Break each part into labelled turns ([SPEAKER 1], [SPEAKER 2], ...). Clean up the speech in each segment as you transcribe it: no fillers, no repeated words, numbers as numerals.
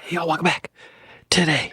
[SPEAKER 1] Hey, y'all, welcome back. Today,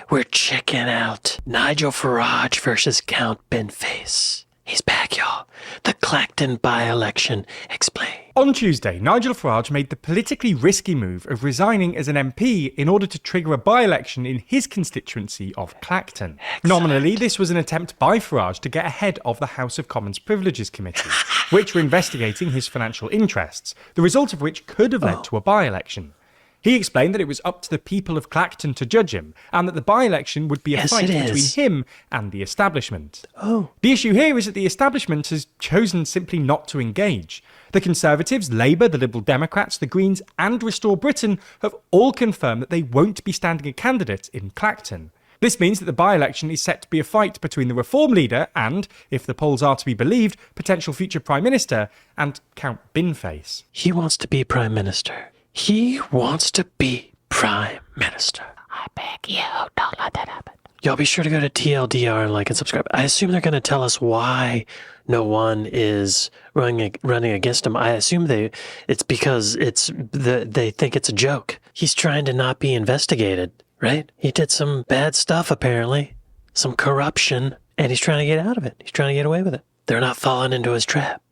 [SPEAKER 1] we're checking out Nigel Farage versus Count Binface. He's back, y'all. The Clacton by-election explained.
[SPEAKER 2] On Tuesday, Nigel Farage made the politically risky move of resigning as an MP in order to trigger a by-election in his constituency of Clacton.
[SPEAKER 1] Excellent.
[SPEAKER 2] Nominally, this was an attempt by Farage to get ahead of the House of Commons Privileges Committee, which were investigating his financial interests, the result of which could have led to a by-election. He explained that it was up to the people of Clacton to judge him, and that the by-election would be a fight between him and the establishment. The issue here is that the establishment has chosen simply not to engage. The Conservatives, Labour, the Liberal Democrats, the Greens and Restore Britain have all confirmed that they won't be standing a candidate in Clacton. This means that the by-election is set to be a fight between the Reform leader and, if the polls are to be believed, potential future Prime Minister and Count Binface.
[SPEAKER 1] He wants to be Prime Minister. He wants to be Prime Minister. I beg you, don't let that happen. Y'all be sure to go to TLDR and like and subscribe. I assume they're going to tell us why no one is running against him. I assume it's because they think it's a joke. He's trying to not be investigated, right? He did some bad stuff, apparently. Some corruption, and he's trying to get out of it. He's trying to get away with it. They're not falling into his trap.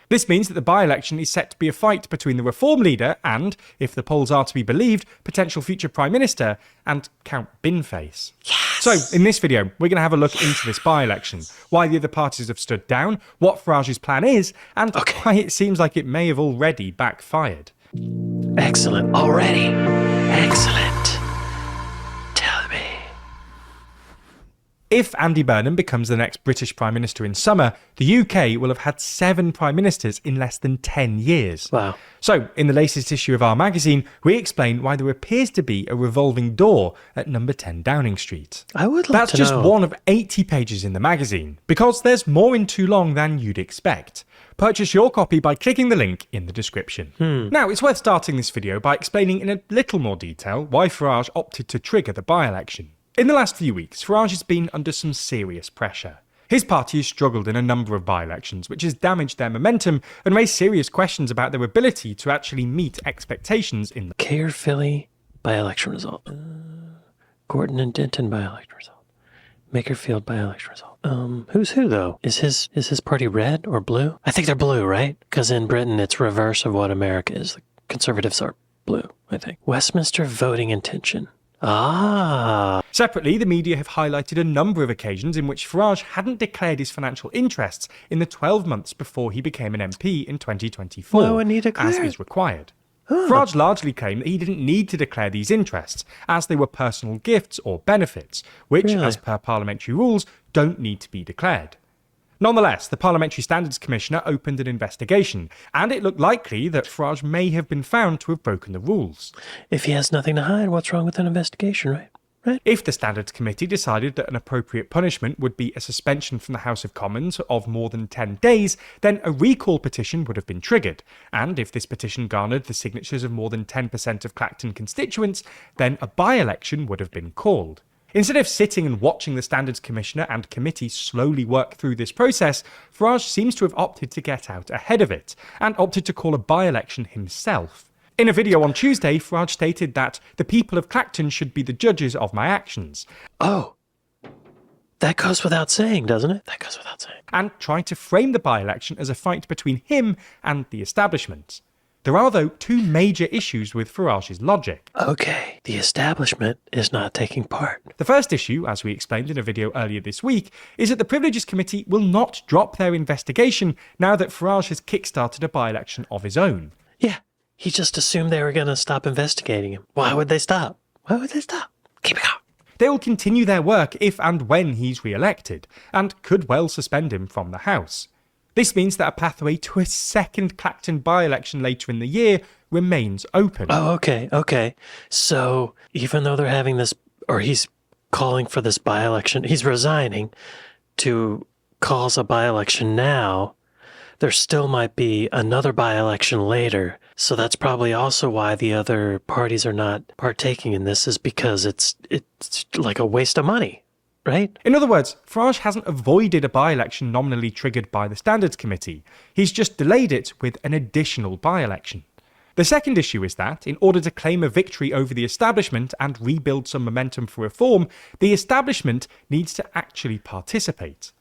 [SPEAKER 2] This means that the by-election is set to be a fight between the Reform leader and, if the polls are to be believed, potential future Prime Minister and Count Binface.
[SPEAKER 1] Yes!
[SPEAKER 2] So, in this video, we're going to have a look into this by-election, why the other parties have stood down, what Farage's plan is, and why it seems like it may have already backfired.
[SPEAKER 1] Excellent. Already. Excellent. Tell me.
[SPEAKER 2] If Andy Burnham becomes the next British Prime Minister in summer, the UK will have had 7 Prime Ministers in less than 10 years.
[SPEAKER 1] Wow.
[SPEAKER 2] So, in the latest issue of our magazine, we explain why there appears to be a revolving door at number 10 Downing Street.
[SPEAKER 1] I would like
[SPEAKER 2] That's
[SPEAKER 1] to
[SPEAKER 2] just
[SPEAKER 1] know.
[SPEAKER 2] one of 80 pages in the magazine, because there's more in Too Long than you'd expect. Purchase your copy by clicking the link in the description. Now, it's worth starting this video by explaining in a little more detail why Farage opted to trigger the by-election. In the last few weeks, Farage has been under some serious pressure. His party has struggled in a number of by-elections, which has damaged their momentum and raised serious questions about their ability to actually meet expectations in the
[SPEAKER 1] Caerphilly by-election result. Gordon and Denton by-election result. Makerfield by-election result. Who's who, though? Is his party red or blue? I think they're blue, right? Because in Britain, it's reverse of what America is. The Conservatives are blue, I think. Westminster voting intention. Ah.
[SPEAKER 2] Separately, the media have highlighted a number of occasions in which Farage hadn't declared his financial interests in the 12 months before he became an MP in 2024,
[SPEAKER 1] Why wouldn't he declare
[SPEAKER 2] as is required. Farage largely claimed that he didn't need to declare these interests, as they were personal gifts or benefits, which, as per parliamentary rules, don't need to be declared. Nonetheless, the Parliamentary Standards Commissioner opened an investigation, and it looked likely that Farage may have been found to have broken the rules.
[SPEAKER 1] If he has nothing to hide, what's wrong with an investigation, right?
[SPEAKER 2] If the Standards Committee decided that an appropriate punishment would be a suspension from the House of Commons of more than 10 days, then a recall petition would have been triggered, and if this petition garnered the signatures of more than 10% of Clacton constituents, then a by-election would have been called. Instead of sitting and watching the Standards Commissioner and committee slowly work through this process, Farage seems to have opted to get out ahead of it, and opted to call a by-election himself. In a video on Tuesday, Farage stated that the people of Clacton should be the judges of my actions.
[SPEAKER 1] Oh. That goes without saying, doesn't it? That goes without saying.
[SPEAKER 2] And tried to frame the by-election as a fight between him and the establishment. There are, though, 2 major issues with Farage's logic.
[SPEAKER 1] Okay, the establishment is not taking part.
[SPEAKER 2] The first issue, as we explained in a video earlier this week, is that the Privileges Committee will not drop their investigation now that Farage has kick-started a by-election of his own.
[SPEAKER 1] Yeah, he just assumed they were going to stop investigating him. Why would they stop? Why would they stop? Keep it going.
[SPEAKER 2] They will continue their work if and when he's re-elected, and could well suspend him from the House. This means that a pathway to a second Clacton by-election later in the year remains open.
[SPEAKER 1] Oh, okay. So, even though they're having this, or he's calling for this by-election, he's resigning to cause a by-election now, there still might be another by-election later. So that's probably also why the other parties are not partaking in this, is because it's like a waste of money. Right?
[SPEAKER 2] In other words, Farage hasn't avoided a by-election nominally triggered by the Standards Committee. He's just delayed it with an additional by-election. The second issue is that, in order to claim a victory over the establishment and rebuild some momentum for reform, the establishment needs to actually participate.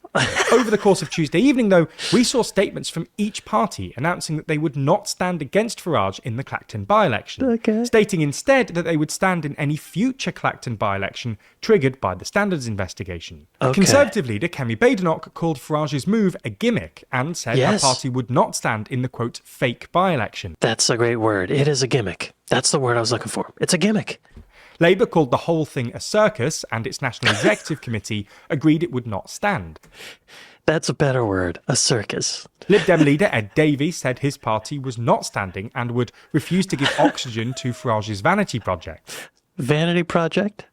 [SPEAKER 2] Over the course of Tuesday evening, though, we saw statements from each party announcing that they would not stand against Farage in the Clacton by-election, stating instead that they would stand in any future Clacton by-election triggered by the Standards investigation. Conservative leader Kemi Badenoch called Farage's move a gimmick and said her party would not stand in the, quote, fake by-election.
[SPEAKER 1] That's a great word. It is a gimmick. That's the word I was looking for. It's a gimmick.
[SPEAKER 2] Labour called the whole thing a circus, and its National Executive Committee agreed it would not stand.
[SPEAKER 1] That's a better word, a circus.
[SPEAKER 2] Lib Dem leader Ed Davey said his party was not standing and would refuse to give oxygen to Farage's vanity project.
[SPEAKER 1] Vanity project?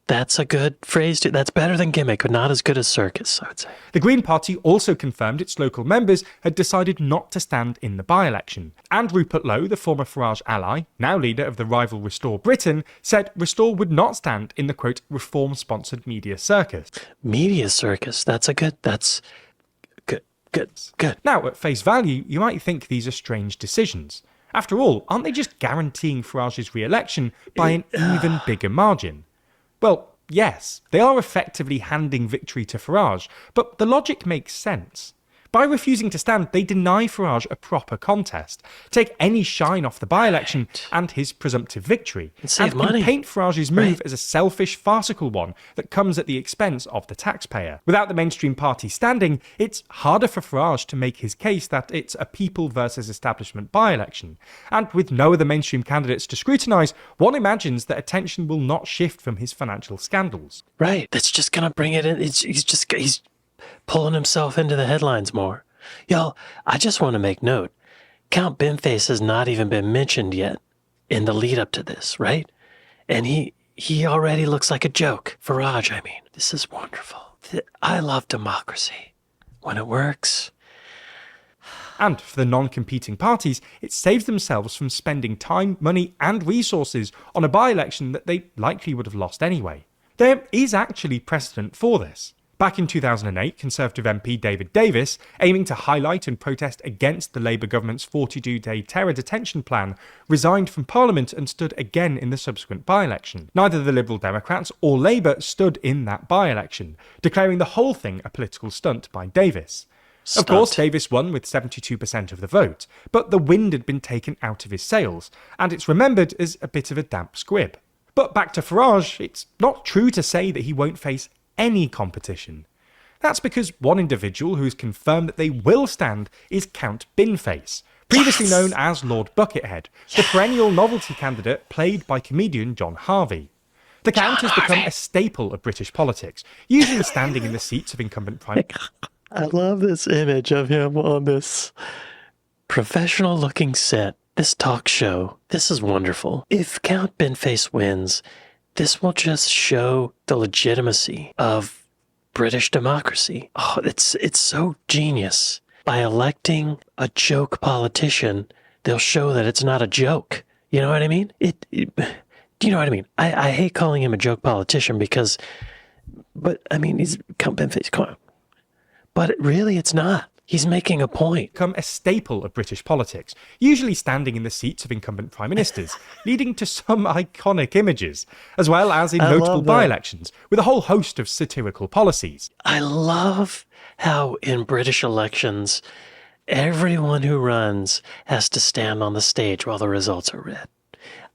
[SPEAKER 1] That's a good phrase. That's better than gimmick, but not as good as circus, I would say.
[SPEAKER 2] The Green Party also confirmed its local members had decided not to stand in the by-election. And Rupert Lowe, the former Farage ally, now leader of the rival Restore Britain, said Restore would not stand in the, quote, reform-sponsored media circus.
[SPEAKER 1] Media circus? That's good.
[SPEAKER 2] Now, at face value, you might think these are strange decisions. After all, aren't they just guaranteeing Farage's re-election by an even bigger margin? Well, yes, they are effectively handing victory to Farage, but the logic makes sense. By refusing to stand, they deny Farage a proper contest, take any shine off the by-election and his presumptive victory,
[SPEAKER 1] and
[SPEAKER 2] can paint Farage's move as a selfish, farcical one that comes at the expense of the taxpayer. Without the mainstream party standing, it's harder for Farage to make his case that it's a people versus establishment by-election. And with no other mainstream candidates to scrutinise, one imagines that attention will not shift from his financial scandals.
[SPEAKER 1] Right, that's just going to bring it in. He's pulling himself into the headlines more. Y'all, I just want to make note. Count Binface has not even been mentioned yet in the lead up to this, right? And he already looks like a joke. Farage, I mean. This is wonderful. I love democracy. When it works.
[SPEAKER 2] And for the non-competing parties, it saves themselves from spending time, money and resources on a by-election that they likely would have lost anyway. There is actually precedent for this. Back in 2008, Conservative MP David Davis, aiming to highlight and protest against the Labour government's 42-day terror detention plan, resigned from Parliament and stood again in the subsequent by-election. Neither the Liberal Democrats or Labour stood in that by-election, declaring the whole thing a political stunt by Davis. Of course, Davis won with 72% of the vote, but the wind had been taken out of his sails, and it's remembered as a bit of a damp squib. But back to Farage, it's not true to say that he won't face any competition. That's because one individual who has confirmed that they will stand is Count Binface, previously known as Lord Buckethead, the perennial novelty candidate played by comedian John Harvey. The Count has become a staple of British politics, usually standing in the seats of incumbent Prime Minister.
[SPEAKER 1] I love this image of him on this professional-looking set, this talk show. This is wonderful. If Count Binface wins, this will just show the legitimacy of British democracy. Oh, it's so genius. By electing a joke politician, they'll show that it's not a joke. You know what I mean? Do you know what I mean? I hate calling him a joke politician but I mean, he's Count Binface, come on. But really, it's not. He's making a point.
[SPEAKER 2] Become a staple of British politics, usually standing in the seats of incumbent prime ministers, leading to some iconic images, as well as in notable by-elections, with a whole host of satirical policies.
[SPEAKER 1] I love how in British elections, everyone who runs has to stand on the stage while the results are read.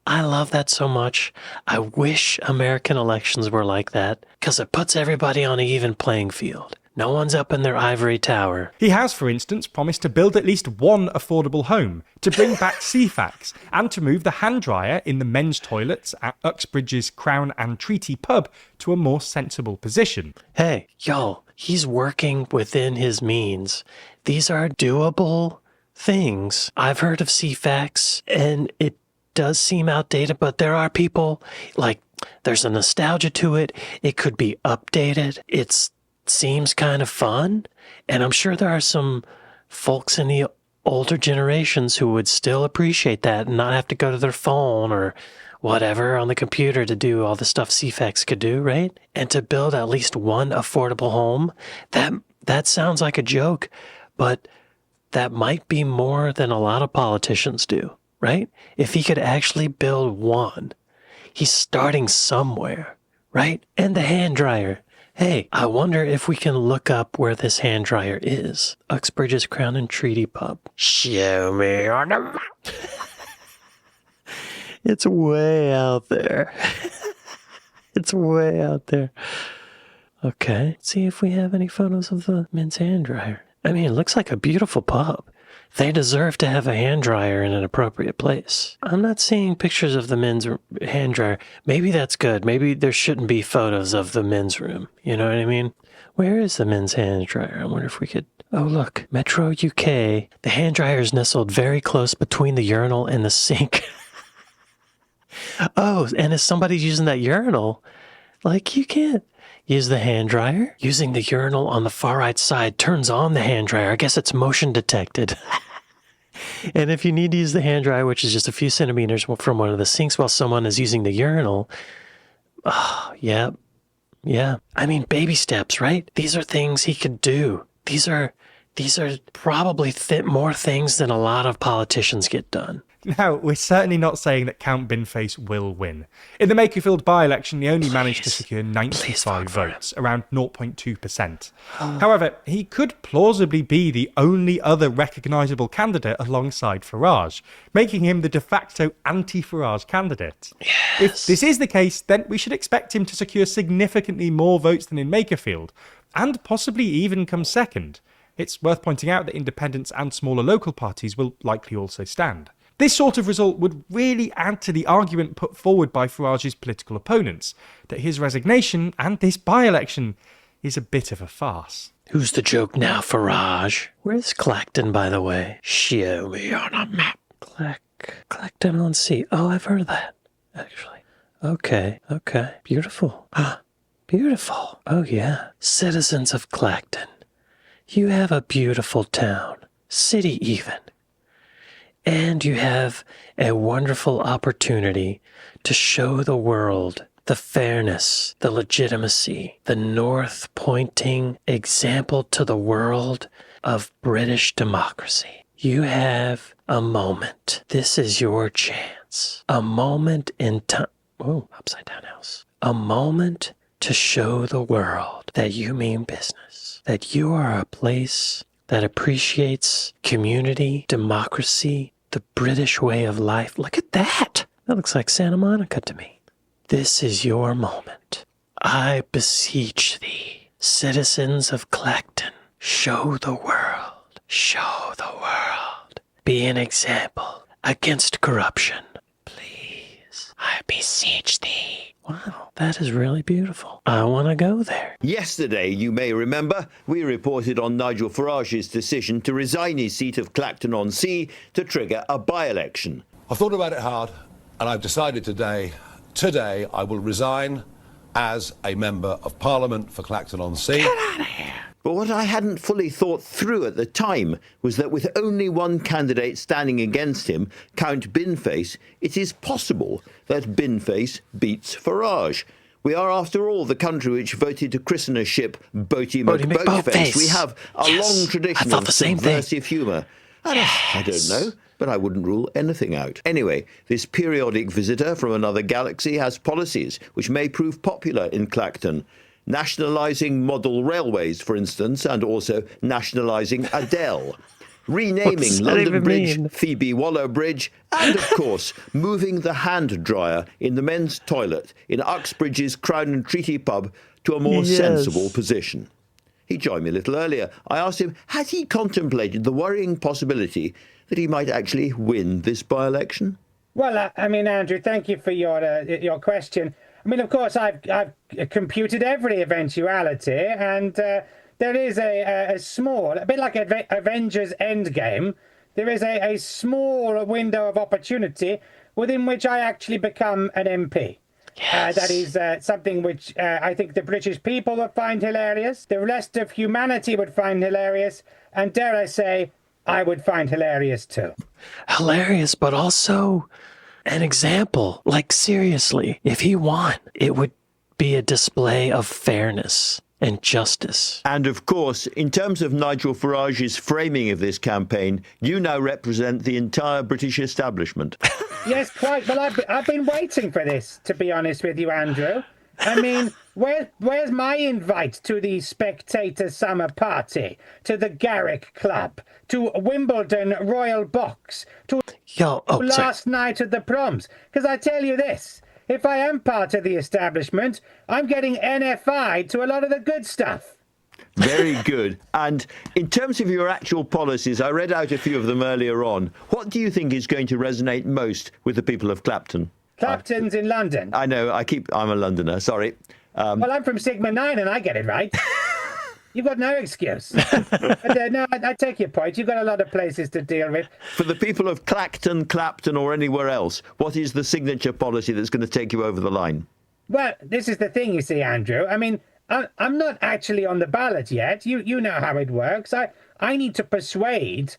[SPEAKER 1] I love that so much. I wish American elections were like that, because it puts everybody on an even playing field. No one's up in their ivory tower.
[SPEAKER 2] He has, for instance, promised to build at least one affordable home, to bring back CFAX, and to move the hand dryer in the men's toilets at Uxbridge's Crown and Treaty pub to a more sensible position.
[SPEAKER 1] Hey, y'all, he's working within his means. These are doable things. I've heard of CFAX, and it does seem outdated, but there are people, there's a nostalgia to it. It could be updated. Seems kind of fun, and I'm sure there are some folks in the older generations who would still appreciate that and not have to go to their phone or whatever on the computer to do all the stuff CFAX could do, right? And to build at least one affordable home, that sounds like a joke, but that might be more than a lot of politicians do, right? If he could actually build one, he's starting somewhere, right? And the hand dryer. Hey, I wonder if we can look up where this hand dryer is. Uxbridge's Crown and Treaty Pub. Show me on the map. It's way out there. It's way out there. Okay, let's see if we have any photos of the men's hand dryer. I mean, it looks like a beautiful pub. They deserve to have a hand dryer in an appropriate place. I'm not seeing pictures of the men's hand dryer. Maybe that's good. Maybe there shouldn't be photos of the men's room. You know what I mean? Where is the men's hand dryer? I wonder if we could... Oh, look. Metro UK. The hand dryer is nestled very close between the urinal and the sink. Oh, and if somebody's using that urinal, like, you can't use the hand dryer. Using the urinal on the far right side turns on the hand dryer. I guess it's motion detected. And if you need to use the hand dryer, which is just a few centimeters from one of the sinks while someone is using the urinal, oh, yeah. I mean, baby steps, right? These are things he could do. These are probably more things than a lot of politicians get done.
[SPEAKER 2] Now, we're certainly not saying that Count Binface will win. In the Makerfield by-election, he only managed to secure 95 votes, around 0.2%. However, he could plausibly be the only other recognisable candidate alongside Farage, making him the de facto anti-Farage candidate.
[SPEAKER 1] Yes.
[SPEAKER 2] If this is the case, then we should expect him to secure significantly more votes than in Makerfield, and possibly even come second. It's worth pointing out that independents and smaller local parties will likely also stand. This sort of result would really add to the argument put forward by Farage's political opponents, that his resignation and this by-election is a bit of a farce.
[SPEAKER 1] Who's the joke now, Farage? Where's Clacton, by the way? Show me on a map. Clacton on Sea. Oh, I've heard of that, actually. Okay. Beautiful. Beautiful. Oh, yeah. Citizens of Clacton, you have a beautiful town. City, even. And you have a wonderful opportunity to show the world the fairness, the legitimacy, the north-pointing example to the world of British democracy. You have a moment. This is your chance. A moment in time. Oh, upside down house. A moment to show the world that you mean business, that you are a place that appreciates community, democracy, the British way of life. Look at that. That looks like Santa Monica to me. This is your moment. I beseech thee, citizens of Clacton, show the world. Show the world. Be an example against corruption. Please, I beseech thee. Wow, that is really beautiful. I want to go there.
[SPEAKER 3] Yesterday, you may remember, we reported on Nigel Farage's decision to resign his seat of Clacton-on-Sea to trigger a by-election.
[SPEAKER 4] I've thought about it hard, and I've decided today I will resign as a Member of Parliament for Clacton-on-Sea.
[SPEAKER 3] Get out of here. But what I hadn't fully thought through at the time was that with only one candidate standing against him, Count Binface, it is possible that Binface beats Farage. We are, after all, the country which voted to christen a ship Boaty McBoatface. We have a long tradition of subversive humour. And I don't know, but I wouldn't rule anything out. Anyway, this periodic visitor from another galaxy has policies which may prove popular in Clacton. Nationalising model railways, for instance, and also nationalising Adele. Renaming London Bridge, Phoebe Waller Bridge, and, of course, moving the hand dryer in the men's toilet in Uxbridge's Crown and Treaty Pub to a more sensible position. He joined me a little earlier. I asked him, had he contemplated the worrying possibility that he might actually win this by-election?
[SPEAKER 5] Well, I mean, Andrew, thank you for your question. I mean, of course, I've computed every eventuality, and there is a small, a bit like Avengers Endgame, there is a small window of opportunity within which I actually become an MP.
[SPEAKER 1] Yes.
[SPEAKER 5] That is something which I think the British people would find hilarious, the rest of humanity would find hilarious, and dare I say, I would find hilarious too.
[SPEAKER 1] Hilarious, but also an example. Like, seriously, if he won, it would be a display of fairness and justice.
[SPEAKER 3] And of course, in terms of Nigel Farage's framing of this campaign, you now represent the entire British establishment.
[SPEAKER 5] Yes, quite. Well, I've been waiting for this, to be honest with you, Andrew. I mean, where's my invite to the Spectator Summer Party, to the Garrick Club, to Wimbledon Royal Box, to last night at the proms? Because I tell you this, if I am part of the establishment, I'm getting NFI'd to a lot of the good stuff.
[SPEAKER 3] Very good. And in terms of your actual policies, I read out a few of them earlier on. What do you think is going to resonate most with the people of Clacton?
[SPEAKER 5] Clacton's in London.
[SPEAKER 3] I know, I'm a Londoner, sorry.
[SPEAKER 5] Well, I'm from Sigma 9 and I get it right. You've got no excuse. But, no, I take your point. You've got a lot of places to deal with.
[SPEAKER 3] For the people of Clacton, Clapton or anywhere else, what is the signature policy that's going to take you over the line?
[SPEAKER 5] Well, this is the thing, you see, Andrew. I mean, I'm not actually on the ballot yet. You know how it works. I need to persuade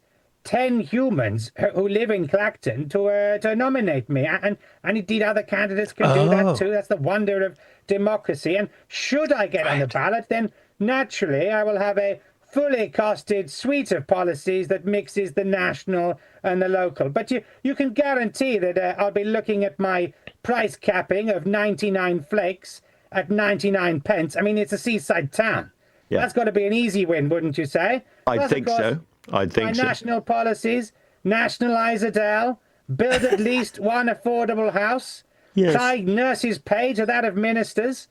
[SPEAKER 5] 10 humans who live in Clacton to nominate me. And indeed, other candidates can do that too. That's the wonder of democracy. And should I get on the ballot, then naturally I will have a fully costed suite of policies that mixes the national and the local. But you can guarantee that I'll be looking at my price capping of 99 flakes at 99 pence. I mean, it's a seaside town. Yeah. That's got to be an easy win, wouldn't you say?
[SPEAKER 3] I think so. I think so.
[SPEAKER 5] National policies, nationalise Adele, build at least one affordable house, tie nurses' pay to that of ministers.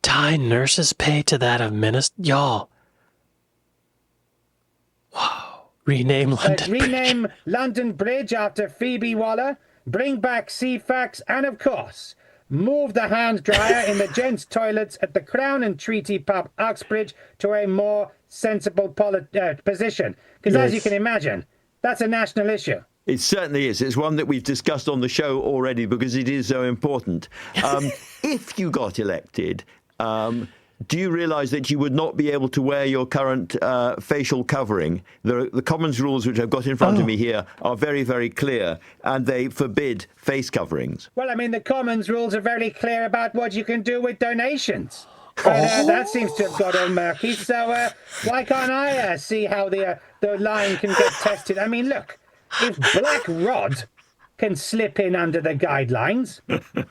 [SPEAKER 1] Tie nurses' pay to that of ministers? Y'all. Wow. Rename
[SPEAKER 5] London Bridge after Phoebe Waller, bring back CFAX, and of course, move the hand dryer in the gents' toilets at the Crown and Treaty Pub, Uxbridge, to a more sensible position. Because as you can imagine, that's a national issue.
[SPEAKER 3] It certainly is. It's one that we've discussed on the show already because it is so important. If you got elected, do you realise that you would not be able to wear your current facial covering? The Commons rules, which I've got in front of me here, are very, very clear, and they forbid face coverings.
[SPEAKER 5] Well, I mean, the Commons rules are very clear about what you can do with donations. But that seems to have got all murky, so why can't I see how the line can get tested? I mean, look, if Black Rod can slip in under the guidelines,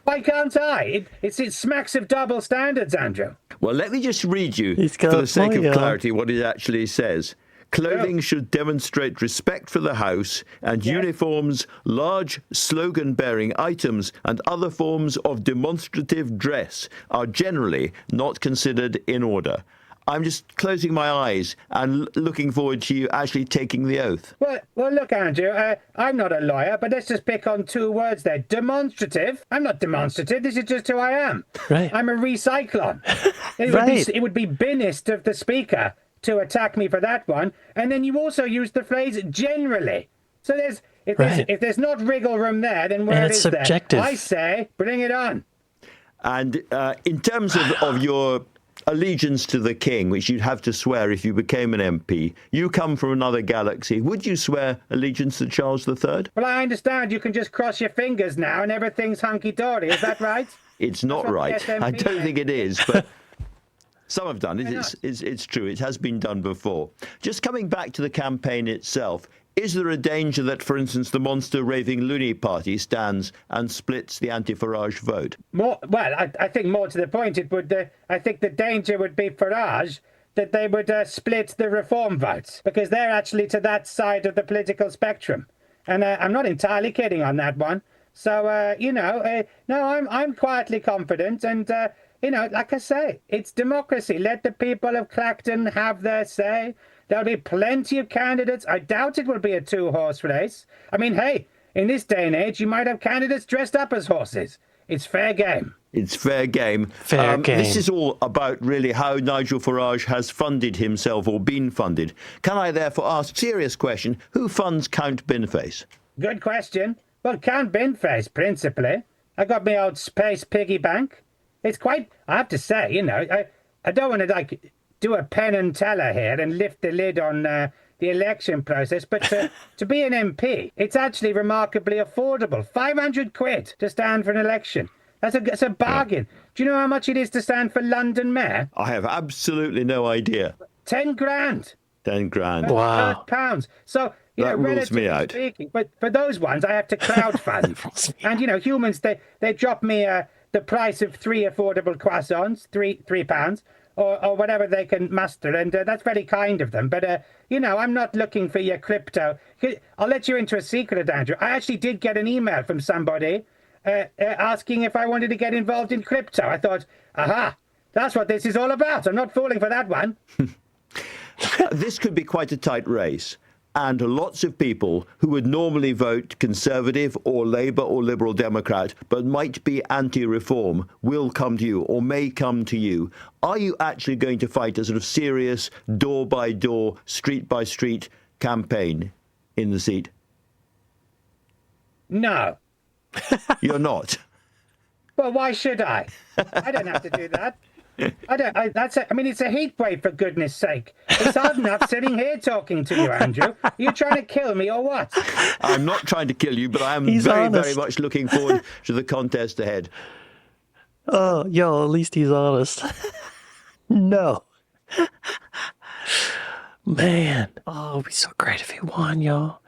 [SPEAKER 5] why can't I? It smacks of double standards, Andrew.
[SPEAKER 3] Well, let me just read you, for the sake of clarity, what it actually says. Clothing should demonstrate respect for the House, and uniforms, large slogan-bearing items, and other forms of demonstrative dress are generally not considered in order. I'm just closing my eyes and looking forward to you actually taking the oath.
[SPEAKER 5] Well, look, Andrew, I'm not a lawyer, but let's just pick on two words there. Demonstrative. I'm not demonstrative. This is just who I am.
[SPEAKER 1] Right.
[SPEAKER 5] I'm a recyclon. It would be binnist of the Speaker to attack me for that one. And then you also use the phrase generally. So if there's not wriggle room there, then where is
[SPEAKER 1] subjective.
[SPEAKER 5] There? I say, bring it on.
[SPEAKER 3] And in terms of your allegiance to the king, which you'd have to swear if you became an MP, you come from another galaxy. Would you swear allegiance to Charles III?
[SPEAKER 5] Well, I understand you can just cross your fingers now and everything's hunky-dory. Is that right?
[SPEAKER 3] It's not right. I don't think it is, but some have done it. It's true. It has been done before. Just coming back to the campaign itself, is there a danger that, for instance, the monster raving loony party stands and splits the anti-Farage vote?
[SPEAKER 5] I think more to the point, it would. I think the danger would be Farage that they would split the reform votes because they're actually to that side of the political spectrum, and I'm not entirely kidding on that one. So no, I'm quietly confident, and like I say, it's democracy. Let the people of Clacton have their say. There'll be plenty of candidates. I doubt it will be a two-horse race. I mean, hey, in this day and age, you might have candidates dressed up as horses. It's fair game.
[SPEAKER 3] It's fair game.
[SPEAKER 1] Fair game.
[SPEAKER 3] This is all about really how Nigel Farage has funded himself or been funded. Can I therefore ask, serious question, who funds Count Binface?
[SPEAKER 5] Good question. Well, Count Binface, principally. I got my old space piggy bank. It's quite, I have to say, I don't want to, do a Penn and Teller here and lift the lid on the election process, but to be an MP, it's actually remarkably affordable. 500 quid to stand for an election. That's a bargain. Do you know how much it is to stand for London Mayor?
[SPEAKER 3] I have absolutely no idea.
[SPEAKER 5] 10 grand.
[SPEAKER 3] 10 grand.
[SPEAKER 1] Wow.
[SPEAKER 5] Pounds. So, you
[SPEAKER 3] That
[SPEAKER 5] know,
[SPEAKER 3] rules me
[SPEAKER 5] relatively
[SPEAKER 3] out.
[SPEAKER 5] speaking, but for those ones, I have to crowdfund. And, you know, humans, they drop me the price of 3 affordable croissants, £3, or whatever they can muster. And that's very kind of them. But, you know, I'm not looking for your crypto. I'll let you into a secret, Andrew. I actually did get an email from somebody asking if I wanted to get involved in crypto. I thought, aha, that's what this is all about. I'm not falling for that one.
[SPEAKER 3] This could be quite a tight race. And lots of people who would normally vote Conservative or Labour or Liberal Democrat, but might be anti-reform, will come to you or may come to you. Are you actually going to fight a sort of serious door-by-door, street-by-street campaign in the seat?
[SPEAKER 5] No.
[SPEAKER 3] You're not.
[SPEAKER 5] Well, why should I? I don't have to do that. I mean, it's a heat wave, for goodness sake. It's hard enough sitting here talking to you, Andrew. Are you trying to kill me or what?
[SPEAKER 3] I'm not trying to kill you, but I am
[SPEAKER 1] He's
[SPEAKER 3] very
[SPEAKER 1] honest.
[SPEAKER 3] much looking forward to the contest ahead.
[SPEAKER 1] Oh, yo, at least he's honest. No. Man. Oh, it'd be so great if he won, y'all.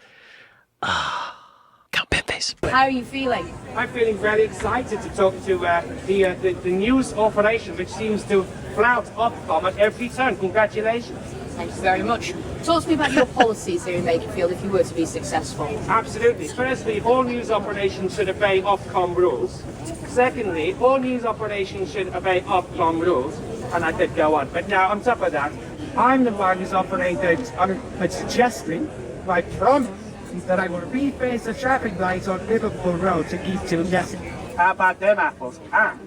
[SPEAKER 1] Count Binface.
[SPEAKER 6] How are you feeling?
[SPEAKER 7] I'm feeling very excited to talk to the news operation, which seems to flout Ofcom at every turn. Congratulations.
[SPEAKER 6] Thank you very much. Talk to me about your policies here in Makerfield if you were to be successful.
[SPEAKER 7] Absolutely. Firstly, all news operations should obey Ofcom rules. Secondly, all news operations should obey Ofcom rules. And I could go on. But now, on top of that, I'm the one who's operated on suggesting my promise that I will reface the traffic lights on Liverpool Road to East Chelsea. How about them apples? And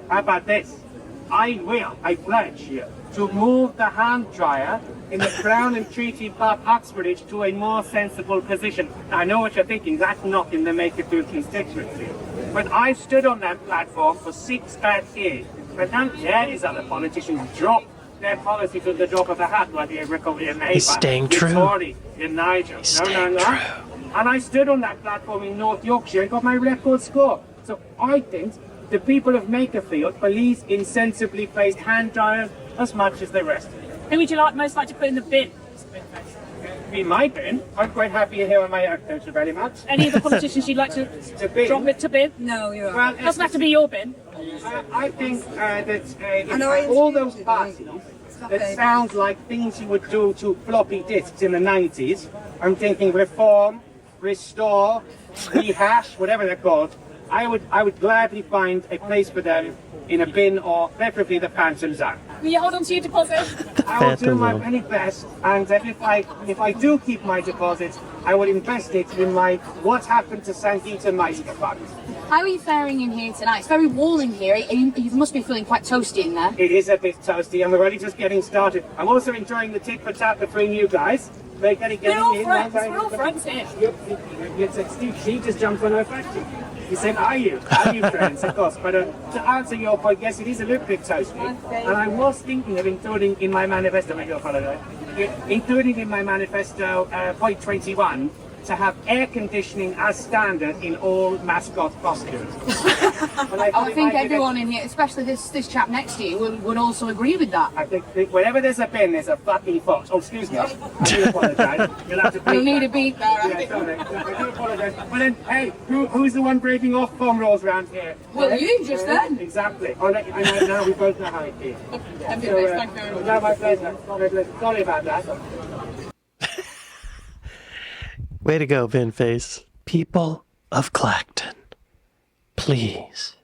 [SPEAKER 7] how about this? I pledge you to move the hand dryer in the Crown and Treaty Park, Oxfordshire, to a more sensible position. I know what you're thinking, that's not in the Makerfield constituency. But I stood on that platform for 6 bad years. But how dare these other politicians drop their policies at the drop of a hat, like your Republican neighbour.
[SPEAKER 1] He's staying true.
[SPEAKER 7] Your Tory, your Nigel.
[SPEAKER 1] He's staying true.
[SPEAKER 7] And I stood on that platform in North Yorkshire and got my record score. So I think the people of Makerfield police insensibly placed hand dryers as much as the rest.
[SPEAKER 8] Who would you most like to put in the bin?
[SPEAKER 7] In my bin, I'm quite happy here on my own, thank you very much.
[SPEAKER 8] Any of the politicians you'd like to
[SPEAKER 7] bin.
[SPEAKER 8] drop it to bin?
[SPEAKER 6] No, you're right.
[SPEAKER 7] Well,
[SPEAKER 8] It doesn't have to be your bin.
[SPEAKER 7] I think that all those parties that sound like things you would do to floppy disks in the 90s, I'm thinking reform, restore, rehash, whatever they're called, I would gladly find a place for them in a bin or preferably the Phantom Zone.
[SPEAKER 8] Will you hold on to your deposit?
[SPEAKER 7] I will do
[SPEAKER 1] Phantom
[SPEAKER 7] my
[SPEAKER 1] Zone.
[SPEAKER 7] very best, and if I do keep my deposits, I will invest it in my What Happened to Sangeeta Meister fund.
[SPEAKER 6] How are you faring in here tonight? It's very warm in here. You must be feeling quite toasty in there.
[SPEAKER 7] It is a bit toasty, and we're only just getting started. I'm also enjoying the tit for tat between you guys. We're
[SPEAKER 8] We're all friends. We're all friends here.
[SPEAKER 7] She just jumped on her question. He said, are you friends? Of course. But to answer your point, yes, it is a little bit toasty. And I was thinking of including in my manifesto, I do apologize, including in my manifesto, point 21, to have air conditioning as standard in all mascot costumes.
[SPEAKER 6] I think everyone in here, especially this chap next to you, would also agree with that.
[SPEAKER 7] I think whenever there's a bin, there's a fucking fox. Oh, excuse me. I do apologise. You'll have to beep
[SPEAKER 6] You'll need
[SPEAKER 7] that.
[SPEAKER 6] a beat there, I
[SPEAKER 7] Yeah,
[SPEAKER 6] think.
[SPEAKER 7] sorry. I do apologise. But then, hey, who's the one breaking off bomb rules around here?
[SPEAKER 6] Well, you just then.
[SPEAKER 7] Exactly. I know now we both know how it is.
[SPEAKER 6] Thank you very much.
[SPEAKER 7] No, my pleasure. Sorry about that.
[SPEAKER 1] Way to go, Binface. People of Clacton, please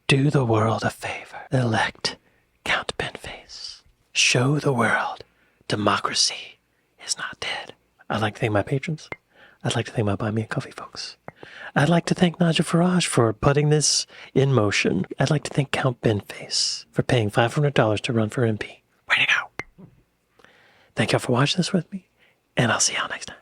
[SPEAKER 1] do the world a favor. Elect Count Binface. Show the world democracy is not dead. I'd like to thank my patrons. I'd like to thank my Buy Me a Coffee folks. I'd like to thank Nigel Farage for putting this in motion. I'd like to thank Count Binface for paying $500 to run for MP. Way to go. Thank y'all for watching this with me, and I'll see y'all next time.